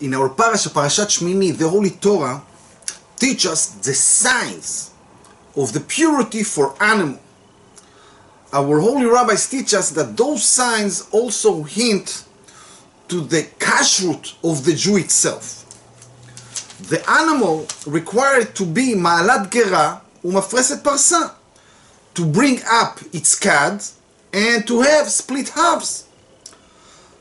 in our Parsha, Parashat Shemini, the Holy Torah teach us the signs of the purity for animal. Our holy rabbis teach us that those signs also hint to the kashrut of the Jew itself. The animal required to be ma'alat gera umafreset parsa, to bring up its cud and to have split halves.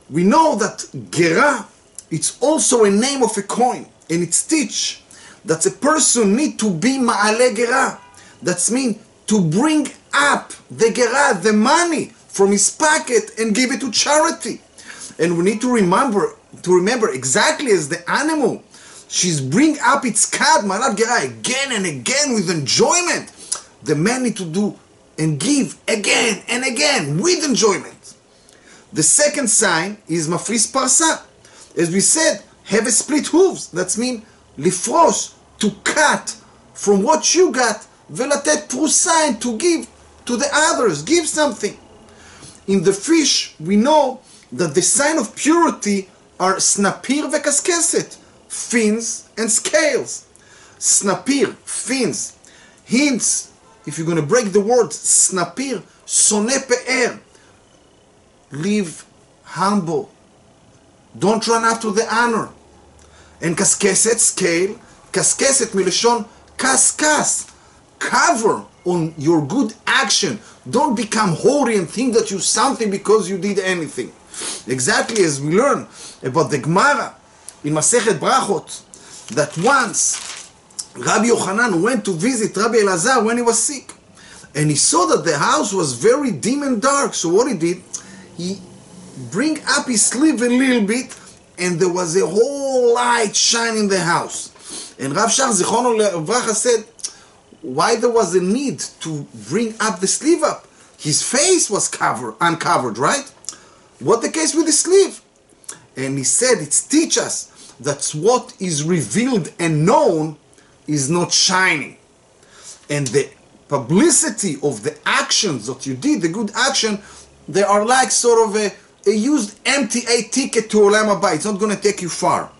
We know that gera, it's also a name of a coin, and it's teach that a person need to be ma'ale gera. That's mean to bring up the gera, the money, from his pocket and give it to charity. And we need to remember exactly as the animal, she's bring up its cud, ma'alat gera, again and again with enjoyment. The man need to do and give again and again with enjoyment. The second sign is mafris parsa. As we said, have a split hooves. That's mean lifrosh, to cut from what you got, velatet prusa, and to give to the others, give something. In the fish, we know that the sign of purity are snapir vekaskeset, fins and scales. Snapir, fins, hints, if you're going to break the word, snapir, soneh pe'er, live humble, don't run after the honor. And kaskeset, scale, kaskeset milashon kaskas, cover on your good action. Don't become hoary and think that you're something because you did anything. Exactly as we learn about the Gemara in Masechet Brachot, that once Rabbi Yochanan went to visit Rabbi Elazar when he was sick, and he saw that the house was very dim and dark. So what he did, he bring up his sleeve a little bit, and there was a whole light shining in the house. And Rav Shach Zichrono Levracha said, why there was a need to bring up the sleeve up? His face was uncovered, right? What the case with the sleeve? And he said, it teaches us that what is revealed and known is not shining. And the publicity of the actions that you did, the good action, they are like sort of a used MTA ticket to Olam Haba. It's not going to take you far.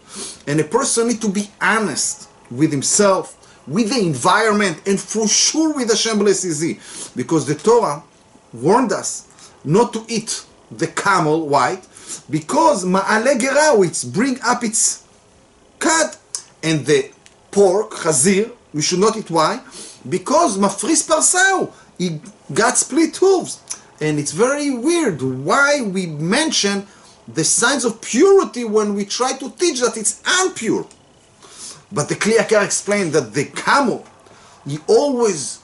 And a person needs to be honest with himself, with the environment, and for sure with Hashem Blessed, because the Torah warned us not to eat the camel. Why? Because ma'ale gera, which bring up its cud, and the pork, chazir, we should not eat. Why? Because mafris parsau, he got split hooves. And it's very weird why we mention the signs of purity when we try to teach that it's impure. But the Kli Yakar explained that the camel, he always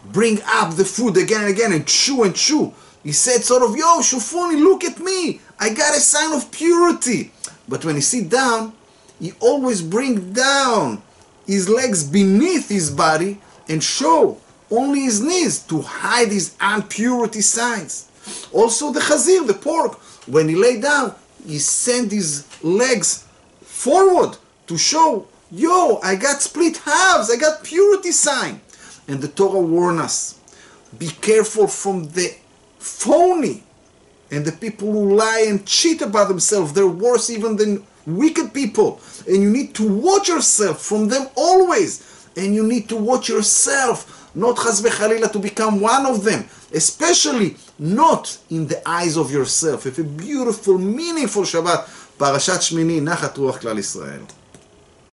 bring up the food again and again and chew and chew. He said sort of, yo, Shufuni, look at me, I got a sign of purity. But when he sit down, he always bring down his legs beneath his body and show only his knees to hide his impurity signs. Also the chazir, the pork, when he lay down, he sent his legs forward to show, yo, I got split halves, I got purity sign. And the Torah warns us, be careful from the phony and the people who lie and cheat about themselves. They're worse even than wicked people. And you need to watch yourself from them always. And you need to watch yourself, not chas v'chalila to become one of them, especially not in the eyes of yourself. Have a beautiful, meaningful Shabbat. Parashat Shemini, Nachat Ruach Klal Yisrael.